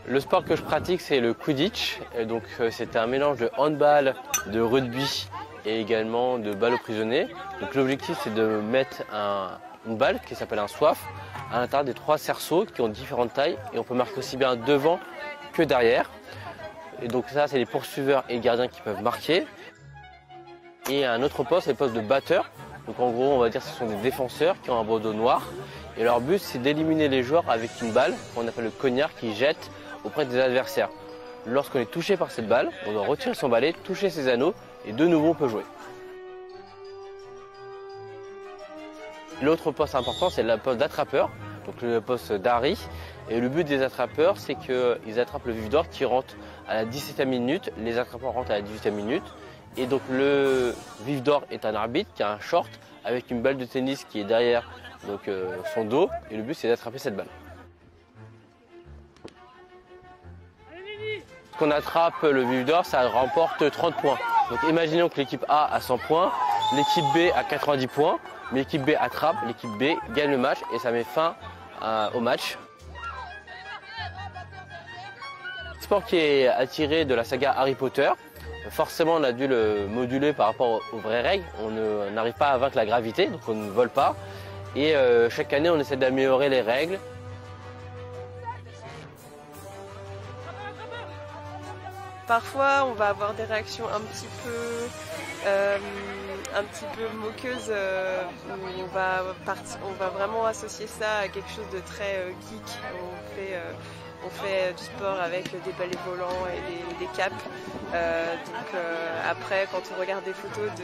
Le sport que je pratique, c'est le Quidditch. C'est un mélange de handball, de rugby et également de balle aux prisonniers. Donc l'objectif, c'est de mettre une balle qui s'appelle un soif à l'intérieur des 3 cerceaux qui ont différentes tailles et on peut marquer aussi bien devant que derrière. Et donc ça, c'est les poursuiveurs et les gardiens qui peuvent marquer. Et un autre poste, c'est le poste de batteur. Donc en gros, on va dire que ce sont des défenseurs qui ont un bandeau noir. Et leur but, c'est d'éliminer les joueurs avec une balle qu'on appelle le cognard qui jette auprès des adversaires. Lorsqu'on est touché par cette balle, on doit retirer son balai, toucher ses anneaux et de nouveau on peut jouer. L'autre poste important, c'est le poste d'attrapeur, donc le poste d'Harry. Et le but des attrapeurs, c'est qu'ils attrapent le vif d'or qui rentre à la 17e minute, les attrapeurs rentrent à la 18e minute. Et donc le vif d'or est un arbitre qui a un short avec une balle de tennis qui est derrière son dos. Et le but, c'est d'attraper cette balle. Quand on attrape le vif d'or, ça remporte 30 points. Donc imaginons que l'équipe A a 100 points, l'équipe B a 90 points, mais l'équipe B attrape, l'équipe B gagne le match et ça met fin au match. Sport qui est attiré de la saga Harry Potter. Forcément, on a dû le moduler par rapport aux vraies règles. On n'arrive pas à vaincre la gravité, donc on ne vole pas. Et chaque année, on essaie d'améliorer les règles. Parfois, on va avoir des réactions un petit peu moqueuses. On va vraiment associer ça à quelque chose de très geek. On fait du sport avec des balais volants et des capes. Après, quand on regarde des photos du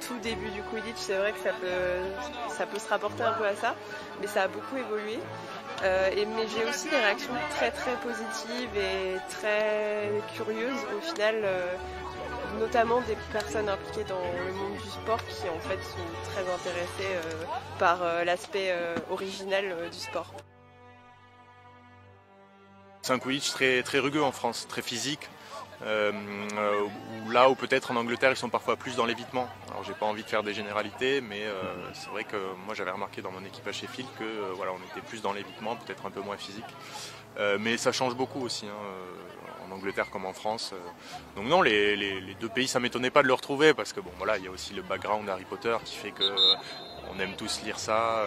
tout début du Quidditch, c'est vrai que ça peut se rapporter un peu à ça, mais ça a beaucoup évolué. Mais j'ai aussi des réactions très très positives et très curieuses au final, notamment des personnes impliquées dans le monde du sport qui en fait sont très intéressées par l'aspect original du sport. C'est un Quidditch très rugueux en France, très physique. Là où peut-être en Angleterre ils sont parfois plus dans l'évitement. Alors j'ai pas envie de faire des généralités, mais c'est vrai que moi j'avais remarqué dans mon équipe à Sheffield que voilà, on était plus dans l'évitement, peut-être un peu moins physique. Mais ça change beaucoup aussi, en Angleterre comme en France. Donc non, les deux pays, ça m'étonnait pas de le retrouver parce que bon voilà, il y a aussi le background d'Harry Potter qui fait que on aime tous lire ça.